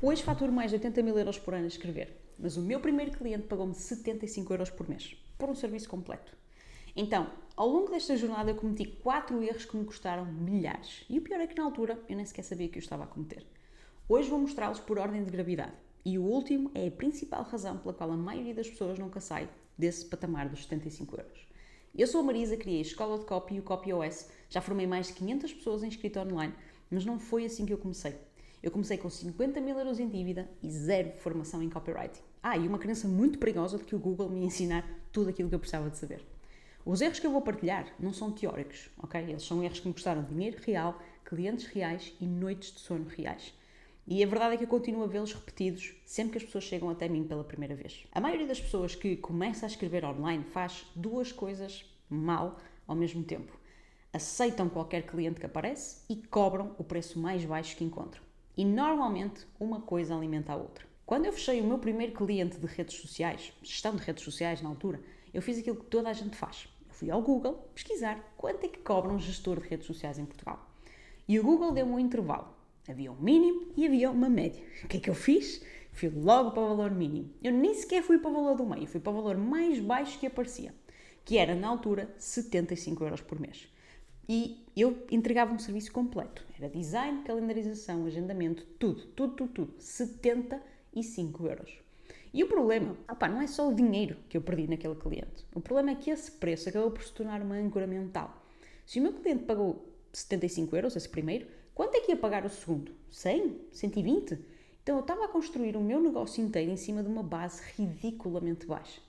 Hoje faturo mais de 80 mil euros por ano a escrever, mas o meu primeiro cliente pagou-me 75 euros por mês, por um serviço completo. Então, ao longo desta jornada eu cometi 4 erros que me custaram milhares. E o pior é que na altura eu nem sequer sabia que eu estava a cometer. Hoje vou mostrá-los por ordem de gravidade. E o último é a principal razão pela qual a maioria das pessoas nunca sai desse patamar dos 75 euros. Eu sou a Marisa, criei a Escola de Copy e o CopyOS. Já formei mais de 500 pessoas em escrita online, mas não foi assim que eu comecei. Eu comecei com 50 mil euros em dívida e zero formação em copywriting. E uma crença muito perigosa de que o Google me ia ensinar tudo aquilo que eu precisava de saber. Os erros que eu vou partilhar não são teóricos, ok? Eles são erros que me custaram dinheiro real, clientes reais e noites de sono reais. E a verdade é que eu continuo a vê-los repetidos sempre que as pessoas chegam até mim pela primeira vez. A maioria das pessoas que começa a escrever online faz duas coisas mal ao mesmo tempo. Aceitam qualquer cliente que aparece e cobram o preço mais baixo que encontram. E normalmente uma coisa alimenta a outra. Quando eu fechei o meu primeiro cliente de redes sociais, gestão de redes sociais na altura, eu fiz aquilo que toda a gente faz. Eu fui ao Google pesquisar quanto é que cobra um gestor de redes sociais em Portugal. E o Google deu-me um intervalo. Havia um mínimo e havia uma média. O que é que eu fiz? Fui logo para o valor mínimo. Eu nem sequer fui para o valor do meio, fui para o valor mais baixo que aparecia, que era, na altura, 75 euros por mês. E eu entregava um serviço completo. Era design, calendarização, agendamento, tudo. 75 euros. E o problema, não é só o dinheiro que eu perdi naquele cliente. O problema é que esse preço acabou por se tornar uma âncora mental. Se o meu cliente pagou 75 euros, esse primeiro, quanto é que ia pagar o segundo? 100? 120? Então eu estava a construir o meu negócio inteiro em cima de uma base ridiculamente baixa.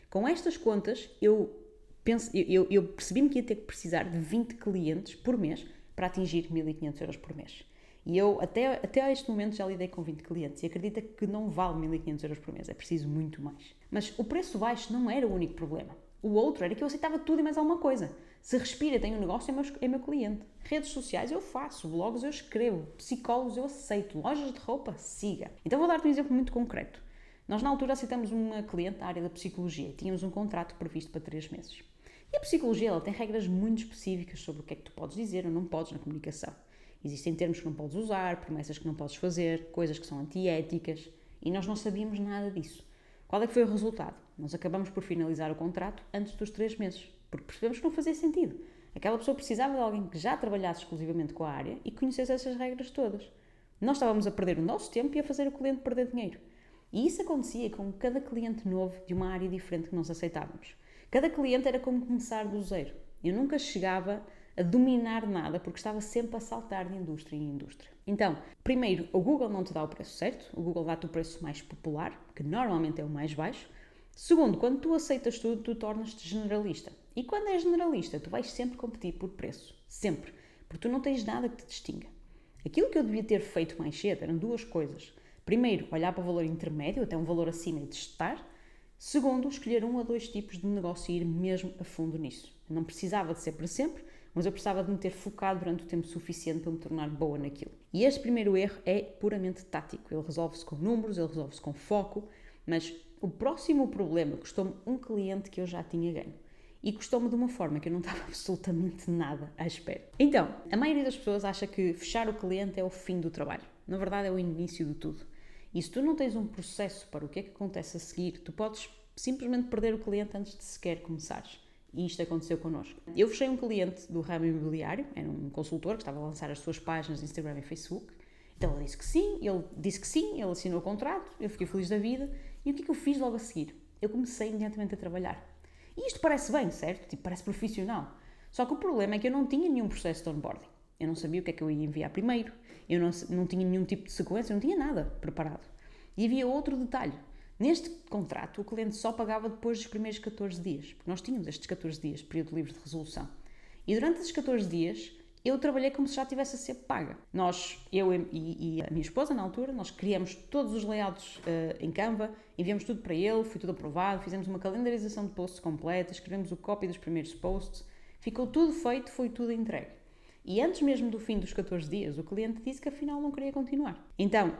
Com estas contas, eu percebi-me que ia ter que precisar de 20 clientes por mês para atingir 1.500 euros por mês. E eu, até a este momento, já lidei com 20 clientes e acredita que não vale 1.500 euros por mês, é preciso muito mais. Mas o preço baixo não era o único problema. O outro era que eu aceitava tudo e mais alguma coisa. Se respira, tenho um negócio, é meu cliente. Redes sociais eu faço, blogs eu escrevo, psicólogos eu aceito, lojas de roupa, siga. Então vou dar-te um exemplo muito concreto. Nós na altura aceitamos uma cliente da área da psicologia e tínhamos um contrato previsto para 3 meses. E a psicologia ela tem regras muito específicas sobre o que é que tu podes dizer ou não podes na comunicação. Existem termos que não podes usar, promessas que não podes fazer, coisas que são antiéticas e nós não sabíamos nada disso. Qual é que foi o resultado? Nós acabamos por finalizar o contrato antes dos 3 meses, porque percebemos que não fazia sentido. Aquela pessoa precisava de alguém que já trabalhasse exclusivamente com a área e conhecesse essas regras todas. Nós estávamos a perder o nosso tempo e a fazer o cliente perder dinheiro. E isso acontecia com cada cliente novo de uma área diferente que nós aceitávamos. Cada cliente era como começar do zero. Eu nunca chegava a dominar nada porque estava sempre a saltar de indústria em indústria. Então, primeiro, o Google não te dá o preço certo, o Google dá-te o preço mais popular, que normalmente é o mais baixo. Segundo, quando tu aceitas tudo, tu tornas-te generalista. E quando és generalista, tu vais sempre competir por preço. Sempre. Porque tu não tens nada que te distinga. Aquilo que eu devia ter feito mais cedo eram 2 coisas. Primeiro, olhar para o valor intermédio, até um valor acima e testar. Segundo, escolher 1 a 2 tipos de negócio e ir mesmo a fundo nisso. Eu não precisava de ser para sempre, mas eu precisava de me ter focado durante o tempo suficiente para me tornar boa naquilo. E este primeiro erro é puramente tático. Ele resolve-se com números, ele resolve-se com foco, mas o próximo problema custou-me um cliente que eu já tinha ganho. E custou-me de uma forma que eu não estava absolutamente nada à espera. Então, a maioria das pessoas acha que fechar o cliente é o fim do trabalho. Na verdade, é o início de tudo. E se tu não tens um processo para o que é que acontece a seguir, tu podes simplesmente perder o cliente antes de sequer começares. E isto aconteceu connosco. Eu fechei um cliente do ramo imobiliário, era um consultor que estava a lançar as suas páginas no Instagram e Facebook. Então ele disse que sim, ele assinou o contrato, eu fiquei feliz da vida. E o que é que eu fiz logo a seguir? Eu comecei imediatamente a trabalhar. E isto parece bem, certo? Parece profissional. Só que o problema é que eu não tinha nenhum processo de onboarding. Eu não sabia o que é que eu ia enviar primeiro, eu não tinha nenhum tipo de sequência, eu não tinha nada preparado. E havia outro detalhe. Neste contrato, o cliente só pagava depois dos primeiros 14 dias, porque nós tínhamos estes 14 dias, período livre de resolução. E durante esses 14 dias, eu trabalhei como se já tivesse a ser paga. Eu e a minha esposa, na altura, nós criamos todos os layouts em Canva, enviamos tudo para ele, foi tudo aprovado, fizemos uma calendarização de posts completa, escrevemos o copy dos primeiros posts, ficou tudo feito, foi tudo entregue. E antes mesmo do fim dos 14 dias, o cliente disse que afinal não queria continuar. Então,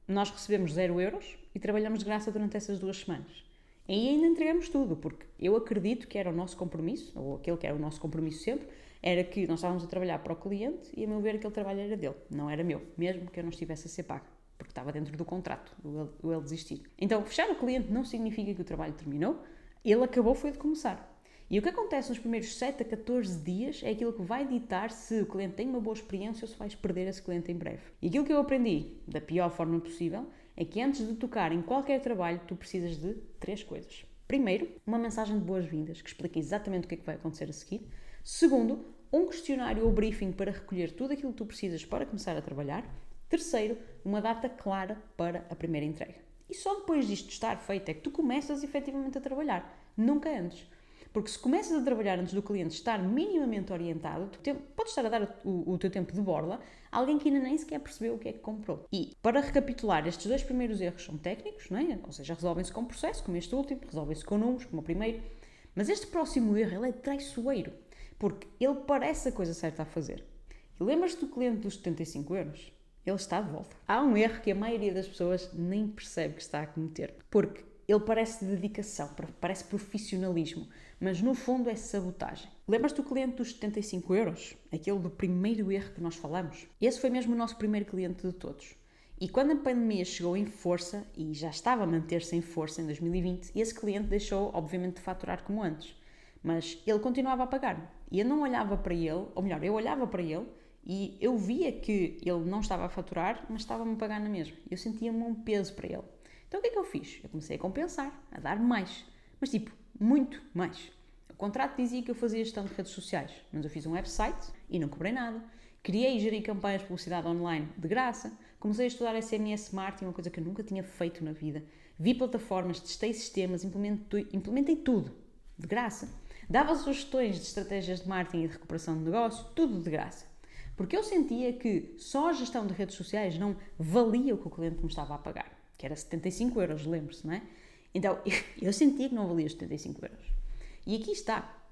nós recebemos 0 euros e trabalhamos de graça durante essas 2 semanas. E ainda entregamos tudo, porque eu acredito que era o nosso compromisso, ou aquele que era o nosso compromisso sempre, era que nós estávamos a trabalhar para o cliente e, a meu ver, aquele trabalho era dele, não era meu, mesmo que eu não estivesse a ser pago. porque estava dentro do contrato, o ele desistir. Então, fechar o cliente não significa que o trabalho terminou, ele acabou foi de começar. E o que acontece nos primeiros 7 a 14 dias é aquilo que vai ditar se o cliente tem uma boa experiência ou se vais perder esse cliente em breve. E aquilo que eu aprendi, da pior forma possível, é que antes de tocar em qualquer trabalho, tu precisas de 3 coisas. Primeiro, uma mensagem de boas-vindas que explica exatamente o que é que vai acontecer a seguir. Segundo, um questionário ou briefing para recolher tudo aquilo que tu precisas para começar a trabalhar. Terceiro, uma data clara para a primeira entrega. E só depois disto estar feito é que tu começas efetivamente a trabalhar, nunca antes. Porque se começas a trabalhar antes do cliente estar minimamente orientado, tu podes estar a dar o teu tempo de borla a alguém que ainda nem sequer percebeu o que é que comprou. E, para recapitular, estes 2 primeiros erros são técnicos, não é? Ou seja, resolvem-se com processo, como este último, resolvem-se com números, como o primeiro. Mas este próximo erro, ele é traiçoeiro, porque ele parece a coisa certa a fazer. E lembras-te do cliente dos 75 euros? Ele está de volta. Há um erro que a maioria das pessoas nem percebe que está a cometer, porque ele parece dedicação, parece profissionalismo, mas no fundo é sabotagem. Lembras-te do cliente dos 75 euros? Aquele do primeiro erro que nós falamos? Esse foi mesmo o nosso primeiro cliente de todos. E quando a pandemia chegou em força, e já estava a manter-se em força em 2020, esse cliente deixou, obviamente, de faturar como antes. Mas ele continuava a pagar-me. E eu não olhava para ele, ou melhor, eu olhava para ele e eu via que ele não estava a faturar, mas estava-me a pagar na mesma. Eu sentia-me um peso para ele. Então o que é que eu fiz? Eu comecei a compensar, a dar mais. Mas tipo, muito mais. O contrato dizia que eu fazia gestão de redes sociais, mas eu fiz um website e não cobrei nada. Criei e geri campanhas de publicidade online de graça. Comecei a estudar SMS Marketing, uma coisa que eu nunca tinha feito na vida. Vi plataformas, testei sistemas, implementei tudo de graça. Dava sugestões de estratégias de marketing e de recuperação de negócio, tudo de graça. Porque eu sentia que só a gestão de redes sociais não valia o que o cliente me estava a pagar, que era 75 euros, lembre-se, não é? Então, eu sentia que não valia os 75 euros. E aqui está.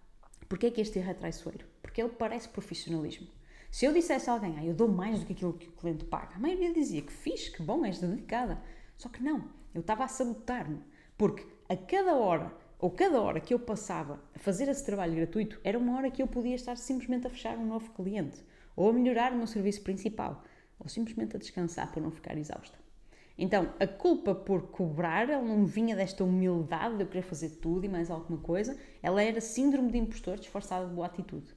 Porquê é que este erro é traiçoeiro? Porque ele parece profissionalismo. Se eu dissesse a alguém, eu dou mais do que aquilo que o cliente paga, a maioria dizia que fixe, que bom, és dedicada. Só que não, eu estava a sabotar-me. Porque a cada hora que eu passava a fazer esse trabalho gratuito, era uma hora que eu podia estar simplesmente a fechar um novo cliente, ou a melhorar o meu serviço principal, ou simplesmente a descansar para não ficar exausta. Então, a culpa por cobrar, ela não vinha desta humildade de eu querer fazer tudo e mais alguma coisa, ela era síndrome de impostor disfarçado de boa atitude.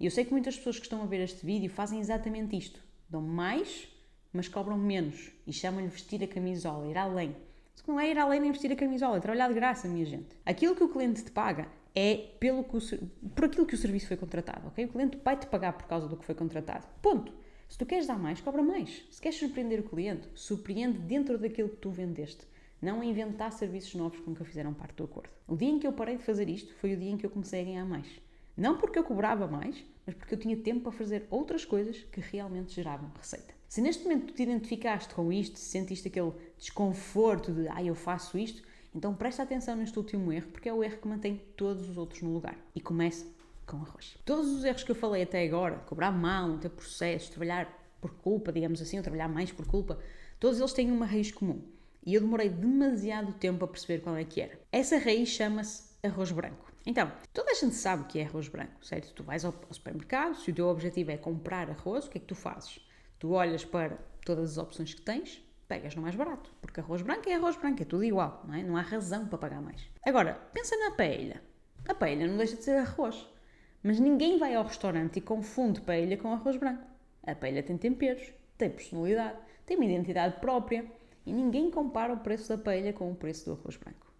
E eu sei que muitas pessoas que estão a ver este vídeo fazem exatamente isto. Dão mais, mas cobram menos. E chamam-lhe vestir a camisola, ir além. Só que não é ir além nem vestir a camisola, é trabalhar de graça, minha gente. Aquilo que o cliente te paga é por aquilo que o serviço foi contratado, ok? O cliente vai-te pagar por causa do que foi contratado. Ponto. Se tu queres dar mais, cobra mais. Se queres surpreender o cliente, surpreende dentro daquilo que tu vendeste. Não a inventar serviços novos que nunca fizeram parte do acordo. O dia em que eu parei de fazer isto foi o dia em que eu comecei a ganhar mais. Não porque eu cobrava mais, mas porque eu tinha tempo para fazer outras coisas que realmente geravam receita. Se neste momento tu te identificaste com isto, se sentiste aquele desconforto de eu faço isto, então presta atenção neste último erro, porque é o erro que mantém todos os outros no lugar. E começa com arroz. Todos os erros que eu falei até agora, cobrar mal, não ter processos, trabalhar por culpa, digamos assim, ou trabalhar mais por culpa, todos eles têm uma raiz comum. E eu demorei demasiado tempo a perceber qual é que era. Essa raiz chama-se arroz branco. Então, toda a gente sabe o que é arroz branco, certo? Tu vais ao supermercado, se o teu objetivo é comprar arroz, o que é que tu fazes? Tu olhas para todas as opções que tens, pegas no mais barato, porque arroz branco, é tudo igual, não é? Não há razão para pagar mais. Agora, pensa na paella. A paella não deixa de ser arroz, mas ninguém vai ao restaurante e confunde paella com arroz branco. A paella tem temperos, tem personalidade, tem uma identidade própria e ninguém compara o preço da paella com o preço do arroz branco.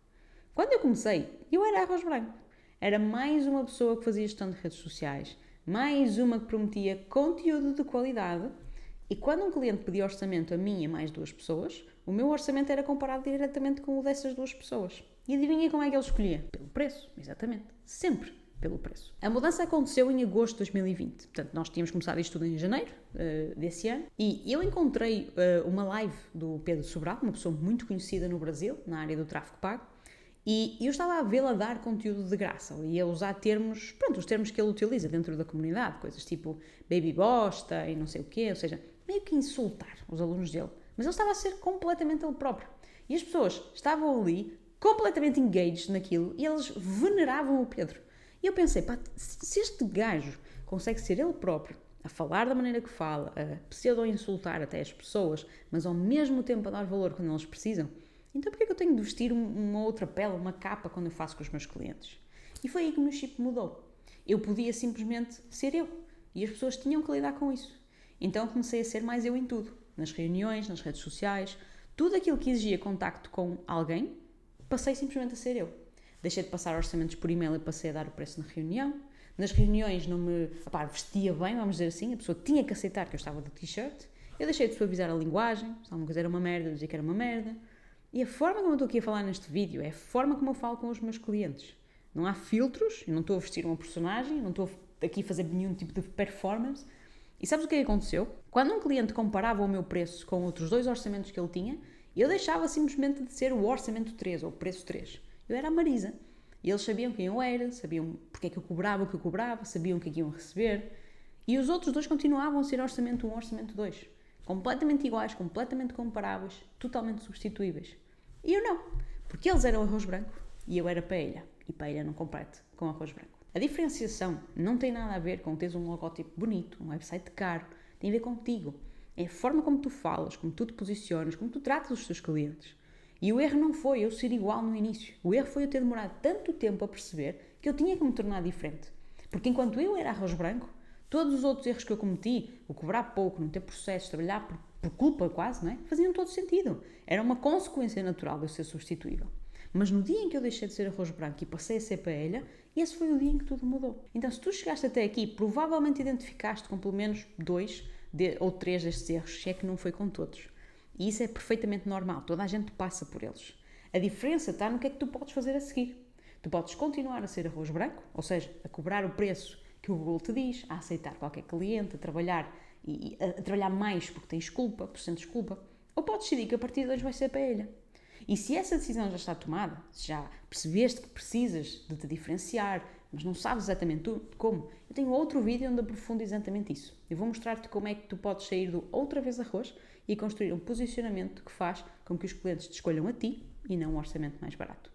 Quando eu comecei, eu era arroz branco. Era mais uma pessoa que fazia gestão de redes sociais, mais uma que prometia conteúdo de qualidade. E quando um cliente pedia orçamento a mim e a mais 2 pessoas, o meu orçamento era comparado diretamente com o dessas 2 pessoas. E adivinha como é que ele escolhia? Pelo preço, exatamente. Sempre pelo preço. A mudança aconteceu em agosto de 2020. Portanto, nós tínhamos começado isto tudo em janeiro desse ano. E eu encontrei uma live do Pedro Sobral, uma pessoa muito conhecida no Brasil, na área do tráfego pago. E eu estava a vê-la dar conteúdo de graça, e a usar termos, os termos que ele utiliza dentro da comunidade, coisas tipo baby bosta e não sei o quê, ou seja, meio que insultar os alunos dele. Mas ele estava a ser completamente ele próprio. E as pessoas estavam ali, completamente engaged naquilo, e eles veneravam o Pedro. E eu pensei, se este gajo consegue ser ele próprio, a a falar da maneira que fala, a pseudo-insultar até as pessoas, mas ao mesmo tempo a dar valor quando eles precisam, então porquê é que eu tenho de vestir uma outra pele, uma capa, quando eu faço com os meus clientes? E foi aí que o meu chip mudou. Eu podia simplesmente ser eu. E as pessoas tinham que lidar com isso. Então comecei a ser mais eu em tudo. Nas reuniões, nas redes sociais, tudo aquilo que exigia contacto com alguém, passei simplesmente a ser eu. Deixei de passar orçamentos por e-mail e passei a dar o preço na reunião. Nas reuniões não me vestia bem, vamos dizer assim, a pessoa tinha que aceitar que eu estava de t-shirt. Eu deixei de suavizar a linguagem, se alguma coisa era uma merda, eu dizia que era uma merda. E a forma como eu estou aqui a falar neste vídeo é a forma como eu falo com os meus clientes. Não há filtros, eu não estou a vestir uma personagem, não estou aqui a fazer nenhum tipo de performance. E sabes o que aconteceu? Quando um cliente comparava o meu preço com outros 2 orçamentos que ele tinha, eu deixava simplesmente de ser o orçamento 3 ou o preço 3. Eu era a Marisa. E eles sabiam quem eu era, sabiam porque é que eu cobrava o que eu cobrava, sabiam o que é que iam receber. E os outros 2 continuavam a ser orçamento 1, orçamento 2. Completamente iguais, completamente comparáveis, totalmente substituíveis. E eu não, porque eles eram arroz branco e eu era paella. E paella não compete com arroz branco. A diferenciação não tem nada a ver com teres um logótipo bonito, um website caro, tem a ver contigo. É a forma como tu falas, como tu te posicionas, como tu tratas os teus clientes. E o erro não foi eu ser igual no início. O erro foi eu ter demorado tanto tempo a perceber que eu tinha que me tornar diferente. Porque enquanto eu era arroz branco, todos os outros erros que eu cometi, o cobrar pouco, não ter processos, trabalhar por culpa quase, não é? Faziam todo sentido. Era uma consequência natural de eu ser substituível. Mas no dia em que eu deixei de ser arroz branco e passei a ser paella, esse foi o dia em que tudo mudou. Então, se tu chegaste até aqui, provavelmente identificaste com pelo menos 2 ou 3 destes erros, se é que não foi com todos. E isso é perfeitamente normal, toda a gente passa por eles. A diferença está no que é que tu podes fazer a seguir. Tu podes continuar a ser arroz branco, ou seja, a cobrar o preço que o Google te diz, a aceitar qualquer cliente, a trabalhar mais porque tens culpa, por sentes culpa, ou podes decidir que a partir de hoje vai ser paella. E se essa decisão já está tomada, se já percebeste que precisas de te diferenciar, mas não sabes exatamente como, eu tenho outro vídeo onde aprofundo exatamente isso. Eu vou mostrar-te como é que tu podes sair do outra vez arroz e construir um posicionamento que faz com que os clientes te escolham a ti e não um orçamento mais barato.